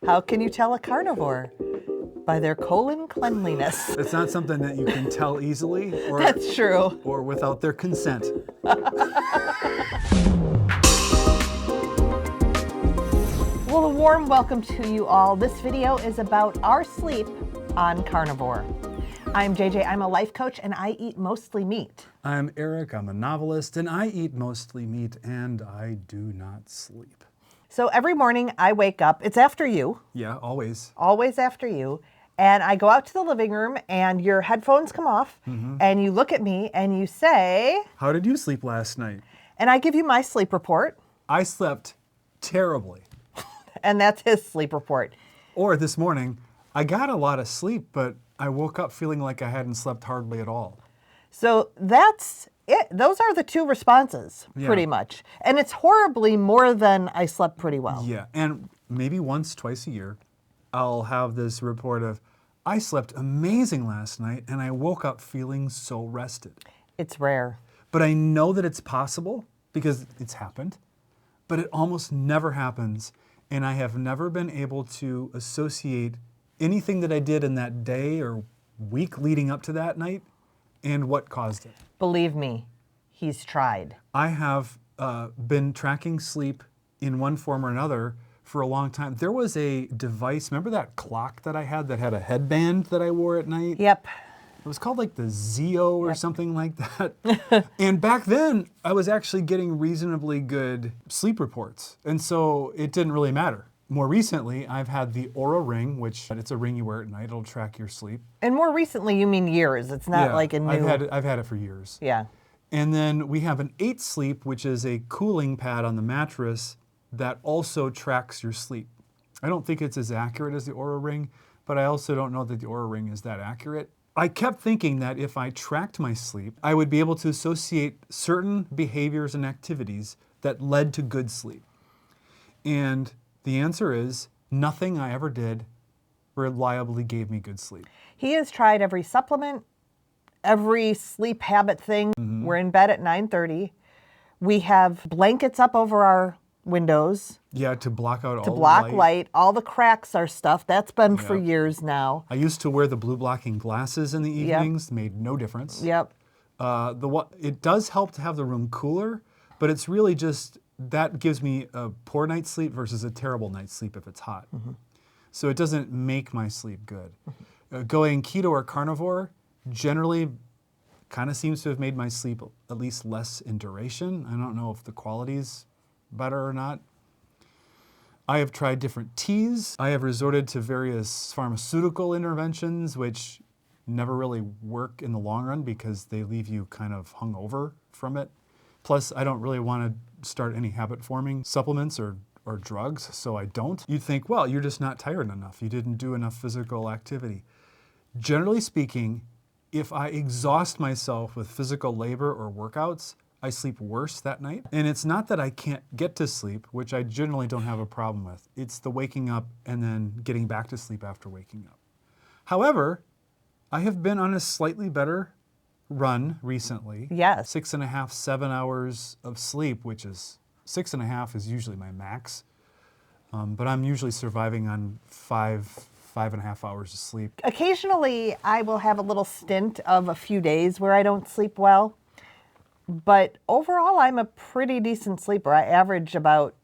How can you tell a carnivore? By their colon cleanliness. It's not something that you can tell easily or, That's true. or without their consent. Well, a warm welcome to you all. This video is about our sleep on carnivore. I'm JJ, I'm a life coach, and I eat mostly meat. I'm Eric, I'm a novelist, and I eat mostly meat, and I do not sleep. So every morning I wake up, it's after you. Yeah, always. Always after you. And I go out to the living room and your headphones come off and you look at me and you say, How did you sleep last night? and I give you my sleep report. I slept terribly. And that's his sleep report. Or this morning, I got a lot of sleep, but I woke up feeling like I hadn't slept hardly at all. So that's it. Those are the two responses, pretty much. And it's horribly more than I slept pretty well. Yeah, and maybe once, twice a year, I'll have this report of, I slept amazing last night and I woke up feeling so rested. It's rare. But I know that it's possible because it's happened, but it almost never happens. And I have never been able to associate anything that I did in that day or week leading up to that night and what caused it. Believe me, he's tried. I have been tracking sleep in one form or another for a long time. There was a device, remember that clock that I had that had a headband that I wore at night? Yep. It was called like the Zeo or something like that. And back then, I was actually getting reasonably good sleep reports. And so it didn't really matter. More recently, I've had the Oura Ring, which it's a ring you wear at night. It'll track your sleep. And more recently, you mean years. It's not like a new... I've had it for years. Yeah. And then we have an 8 Sleep, which is a cooling pad on the mattress that also tracks your sleep. I don't think it's as accurate as the Oura Ring, but I also don't know that the Oura Ring is that accurate. I kept thinking that if I tracked my sleep, I would be able to associate certain behaviors and activities that led to good sleep. And the answer is nothing I ever did reliably gave me good sleep. He has tried every supplement, every sleep habit thing. We're in bed at 9:30. We have blankets up over our windows. Yeah, to block out all to the block light. All the cracks are stuff. That's been for Yep. years now. I used to wear the blue blocking glasses in the evenings. Made no difference. Yep. It does help to have the room cooler, but it's really just, that gives me a poor night's sleep versus a terrible night's sleep if it's hot. So it doesn't make my sleep good. Going keto or carnivore generally kind of seems to have made my sleep at least less in duration. I don't know if the quality's better or not. I have tried different teas. I have resorted to various pharmaceutical interventions, which never really work in the long run because they leave you kind of hungover from it. Plus, I don't really want to start any habit-forming supplements or drugs, so I don't. You'd think, well, you're just not tired enough. You didn't do enough physical activity. Generally speaking, if I exhaust myself with physical labor or workouts, I sleep worse that night. And it's not that I can't get to sleep, which I generally don't have a problem with. It's the waking up and then getting back to sleep after waking up. However, I have been on a slightly better run recently. Yes. 6.5, 7 hours of sleep, which is 6.5 is usually my max. But I'm usually surviving on 5.5 hours of sleep. Occasionally, I will have a little stint of a few days where I don't sleep well. But overall, I'm a pretty decent sleeper. I average about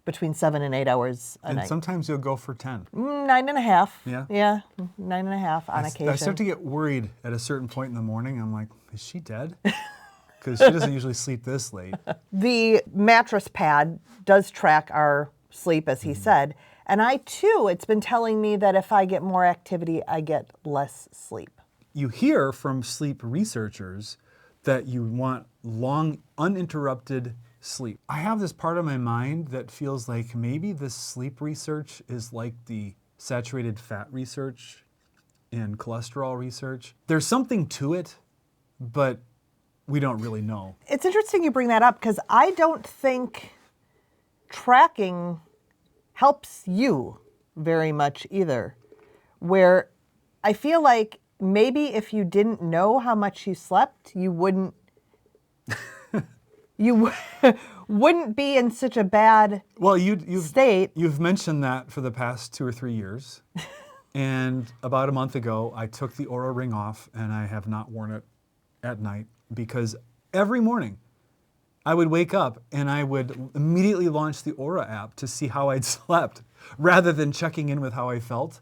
between 7 and 8 hours a night. And sometimes you'll go for 10. 9.5. Yeah? Yeah, 9.5 on occasion. I start to get worried at a certain point in the morning. I'm like, is she dead? Because she doesn't usually sleep this late. The mattress pad does track our sleep, as he said. And I, too, it's been telling me that if I get more activity, I get less sleep. You hear from sleep researchers that you want long, uninterrupted sleep. I have this part of my mind that feels like maybe this sleep research is like the saturated fat research and cholesterol research. There's something to it, but we don't really know. It's interesting you bring that up because I don't think tracking helps you very much either. Where I feel like maybe if you didn't know how much you slept, you wouldn't you wouldn't be in such a bad Well, you've state. You've mentioned that for the past 2 or 3 years. And about a month ago, I took the Oura ring off, and I have not worn it at night because every morning I would wake up and I would immediately launch the Oura app to see how I'd slept rather than checking in with how I felt.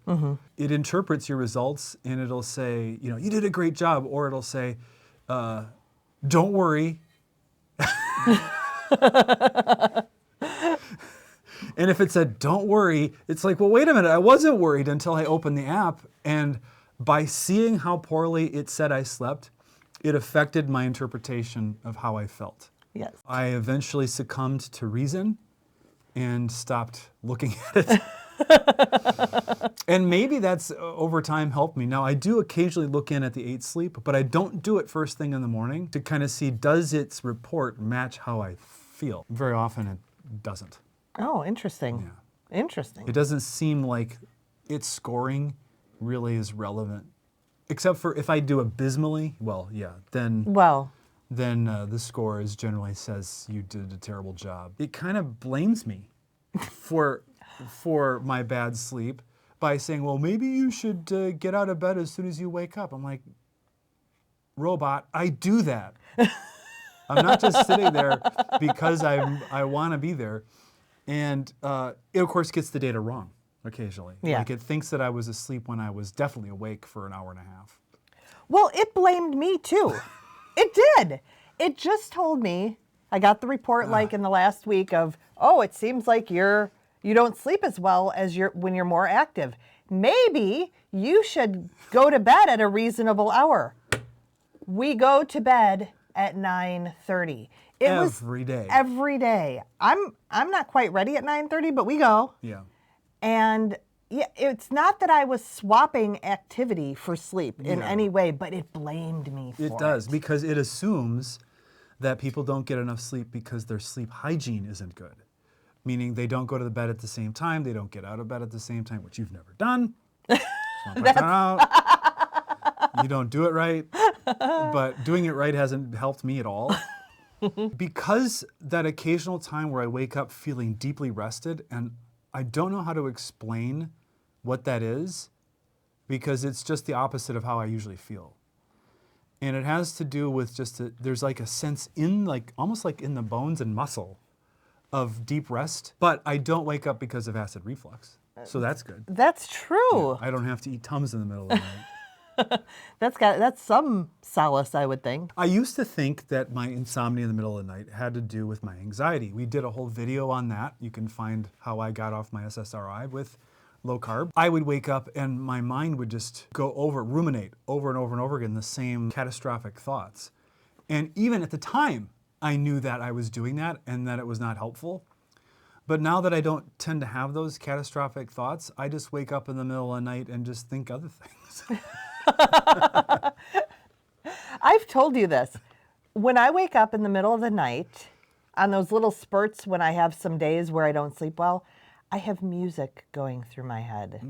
It interprets your results, and it'll say, you did a great job, or it'll say, don't worry. And if it said, don't worry, it's like, well, wait a minute, I wasn't worried until I opened the app. And by seeing how poorly it said I slept, it affected my interpretation of how I felt. Yes. I eventually succumbed to reason and stopped looking at it. And maybe that's over time helped me. Now, I do occasionally look in at the 8 sleep, but I don't do it first thing in the morning to kind of see, does its report match how I feel? Very often it doesn't. Oh, interesting. Yeah. Interesting. It doesn't seem like its scoring really is relevant. Except for if I do abysmally, well, yeah, then the score generally says you did a terrible job. It kind of blames me for my bad sleep by saying, well, maybe you should get out of bed as soon as you wake up. I'm like, robot, I do that. I'm not just sitting there because I want to be there. And it, of course, gets the data wrong occasionally. Yeah. Like it thinks that I was asleep when I was definitely awake for an hour and a half. Well, it blamed me too. It did. It just told me, I got the report like in the last week of, oh, it seems like you don't sleep as well as when you're more active. Maybe you should go to bed at a reasonable hour. We go to bed at 9:30. Every day. Every day. I'm not quite ready at 9:30, but we go. Yeah. And yeah, it's not that I was swapping activity for sleep in any way, but it blamed me for it. It does, because it assumes that people don't get enough sleep because their sleep hygiene isn't good. Meaning they don't go to the bed at the same time, they don't get out of bed at the same time, which you've never done. Just wanna point that out. You don't do it right, but doing it right hasn't helped me at all. Because that occasional time where I wake up feeling deeply rested, and I don't know how to explain what that is, because it's just the opposite of how I usually feel. And it has to do with there's like a sense almost like in the bones and muscle of deep rest, but I don't wake up because of acid reflux. So that's good. That's true. Yeah, I don't have to eat Tums in the middle of the night. That's some solace, I would think. I used to think that my insomnia in the middle of the night had to do with my anxiety. We did a whole video on that. You can find how I got off my SSRI with low carb. I would wake up and my mind would just ruminate over and over and over again the same catastrophic thoughts. And even at the time, I knew that I was doing that and that it was not helpful. But now that I don't tend to have those catastrophic thoughts, I just wake up in the middle of the night and just think other things. I've told you this. When I wake up in the middle of the night, on those little spurts when I have some days where I don't sleep well, I have music going through my head.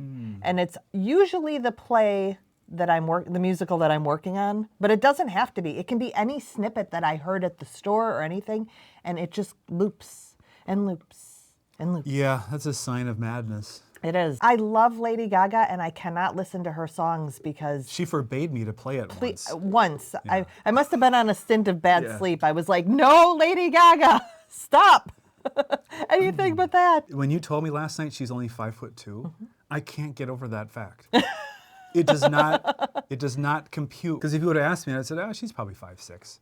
And it's usually the play that the musical that I'm working on, but it doesn't have to be. It can be any snippet that I heard at the store or anything, and it just loops and loops and loops. Yeah, that's a sign of madness. It is. I love Lady Gaga, and I cannot listen to her songs because She forbade me to play it once. once. Yeah. I must have been on a stint of bad sleep. I was like, no, Lady Gaga, stop. Anything but that. When you told me last night she's only 5'2", I can't get over that fact. It does not compute. Because if you would have asked me, I'd said, she's probably 5'6".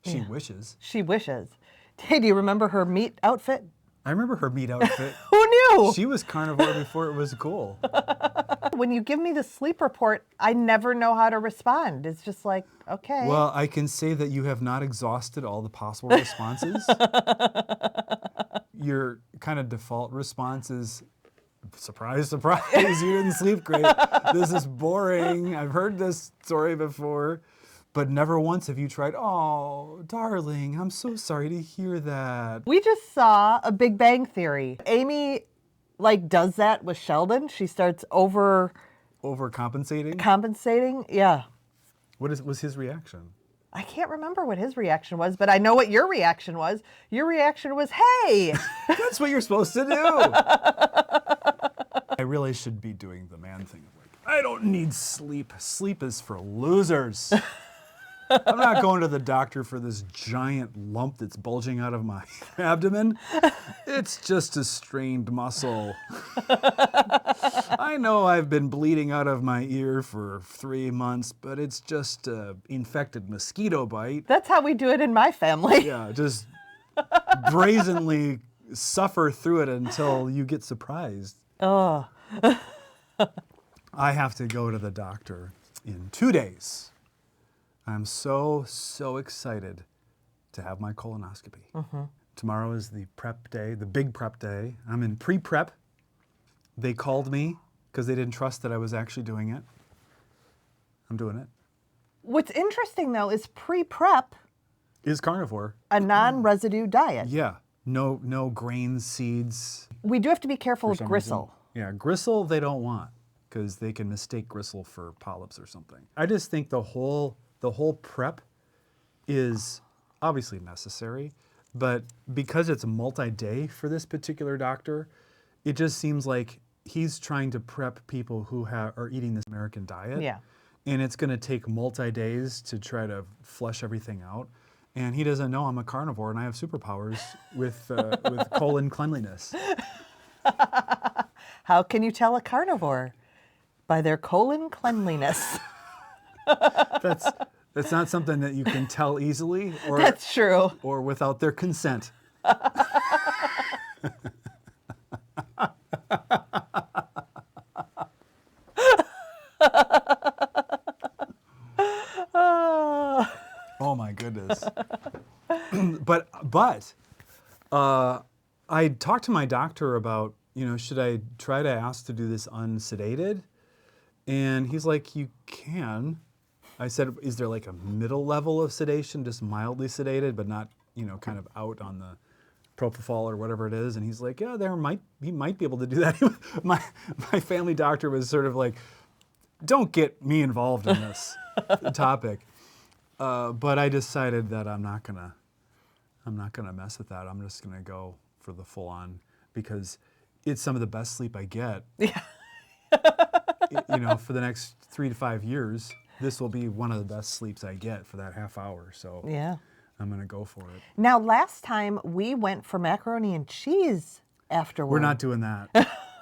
She wishes. She wishes. Hey, do you remember her meat outfit? I remember her meat outfit. Who knew? She was carnivore before it was cool. When you give me the sleep report, I never know how to respond. It's just like, okay. Well, I can say that you have not exhausted all the possible responses. Your kind of default response is, surprise, surprise, you didn't sleep great. This is boring. I've heard this story before. But never once have you tried, oh, darling, I'm so sorry to hear that. We just saw a Big Bang Theory. Amy, does that with Sheldon. She starts Overcompensating? compensating. Yeah. What was his reaction? I can't remember what his reaction was, but I know what your reaction was. Your reaction was, hey! That's what you're supposed to do. I really should be doing the man thing. Like, I don't need sleep. Sleep is for losers. I'm not going to the doctor for this giant lump that's bulging out of my abdomen. It's just a strained muscle. I know I've been bleeding out of my ear for 3 months, but it's just an infected mosquito bite. That's how we do it in my family. Yeah, just brazenly suffer through it until you get surprised. Oh. I have to go to the doctor in 2 days. I'm so excited to have my colonoscopy. Tomorrow is the prep day, the big prep day. I'm in pre-prep. They called me because they didn't trust that I was actually doing it. I'm doing it. What's interesting, though, is pre-prep Is carnivore. a non-residue diet. Yeah, no grains, seeds. We do have to be careful for of some gristle. reason. Yeah, gristle they don't want because they can mistake gristle for polyps or something. I just think the whole prep is obviously necessary, but because it's multi-day for this particular doctor, it just seems like he's trying to prep people who are eating this American diet. Yeah. And it's going to take multi-days to try to flush everything out. And he doesn't know I'm a carnivore and I have superpowers with colon cleanliness. How can you tell a carnivore? By their colon cleanliness. That's not something that you can tell easily or That's true. or without their consent. Oh my goodness. but I talked to my doctor about, should I try to ask to do this unsedated? And he's like, you can. I said, is there like a middle level of sedation, just mildly sedated, but not, kind of out on the propofol or whatever it is? And he's like, yeah, he might be able to do that. my family doctor was sort of like, don't get me involved in this topic. But I decided that I'm not gonna mess with that. I'm just gonna go for the full on because it's some of the best sleep I get. Yeah. For the next 3 to 5 years, this will be one of the best sleeps I get for that half hour. So Yeah. I'm gonna go for it. Now, last time we went for macaroni and cheese afterward. We're not doing that.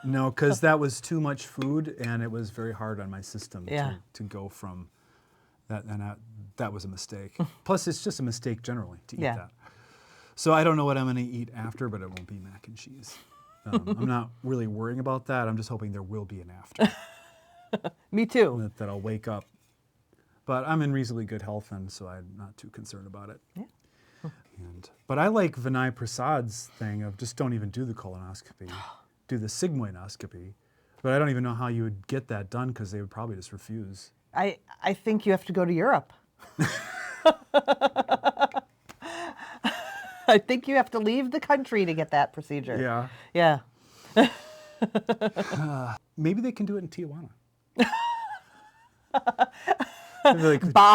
No, because that was too much food and it was very hard on my system to go from that. And that was a mistake. Plus, it's just a mistake generally to eat that. So I don't know what I'm going to eat after, but it won't be mac and cheese. I'm not really worrying about that. I'm just hoping there will be an after. Me too. that I'll wake up. But I'm in reasonably good health, and so I'm not too concerned about it. Yeah. But I like Vinay Prasad's thing of just don't even do the colonoscopy. Do the sigmoidoscopy. But I don't even know how you would get that done because they would probably just refuse. I think you have to go to Europe. I think you have to leave the country to get that procedure. Yeah. Yeah. Maybe they can do it in Tijuana.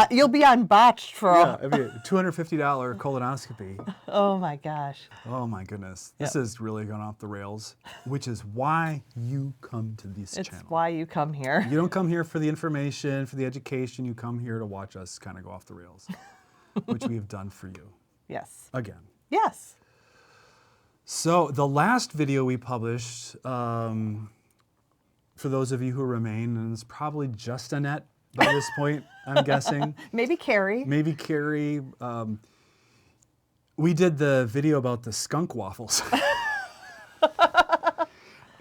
You'll be on botched for it'd be a $250 colonoscopy. Oh my gosh. Oh my goodness. This is really gone off the rails, which is why you come to this channel. It's why you come here. You don't come here for the information, for the education. You come here to watch us kind of go off the rails, which we have done for you. Yes. Again. Yes. So the last video we published, for those of you who remain, and it's probably just Annette by this point, I'm guessing. Maybe Carrie. Maybe Carrie. We did the video about the skunk waffles.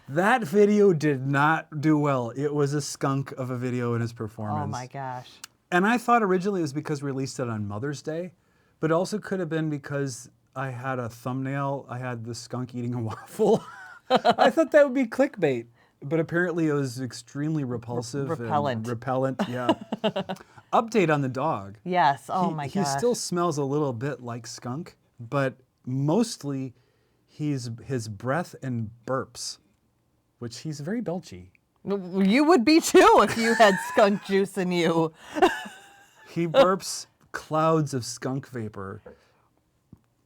That video did not do well. It was a skunk of a video in his performance. Oh my gosh. And I thought originally it was because we released it on Mother's Day, but it also could have been because I had a thumbnail. I had the skunk eating a waffle. I thought that would be clickbait, but apparently it was extremely repulsive. Repellent. And repellent, yeah. Update on the dog. Yes. Oh my gosh. He still smells a little bit like skunk, but mostly his breath and burps, which he's very belchy. You would be too if you had skunk juice in you. He burps clouds of skunk vapor.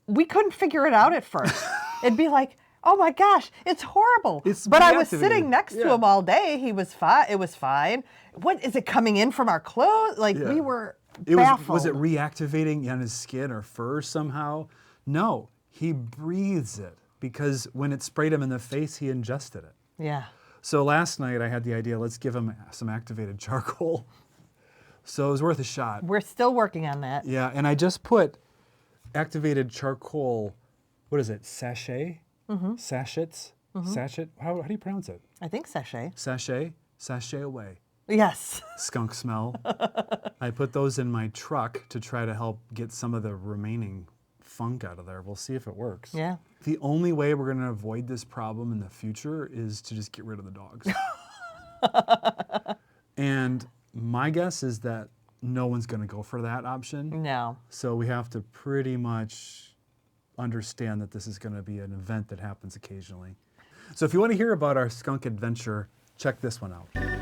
We couldn't figure it out at first. It'd be like, oh my gosh, it's horrible. It's but I was reactivated. sitting next to him all day. He was fine. It was fine. What is it coming in from our clothes? Like Yeah. we were It baffled. was it reactivating on his skin or fur somehow? No, he breathes it because when it sprayed him in the face, he ingested it. Yeah. So last night I had the idea, let's give him some activated charcoal. So it was worth a shot. We're still working on that. Yeah, and I just put activated charcoal, what is it, sachet? Sachets? Sachet? How do you pronounce it? I think sachet. Sachet? Sachet away. Yes. Skunk smell. I put those in my truck to try to help get some of the remaining funk out of there. We'll see if it works. Yeah. The only way we're going to avoid this problem in the future is to just get rid of the dogs. And my guess is that no one's going to go for that option. No. So we have to pretty much understand that this is going to be an event that happens occasionally. So if you want to hear about our skunk adventure, check this one out.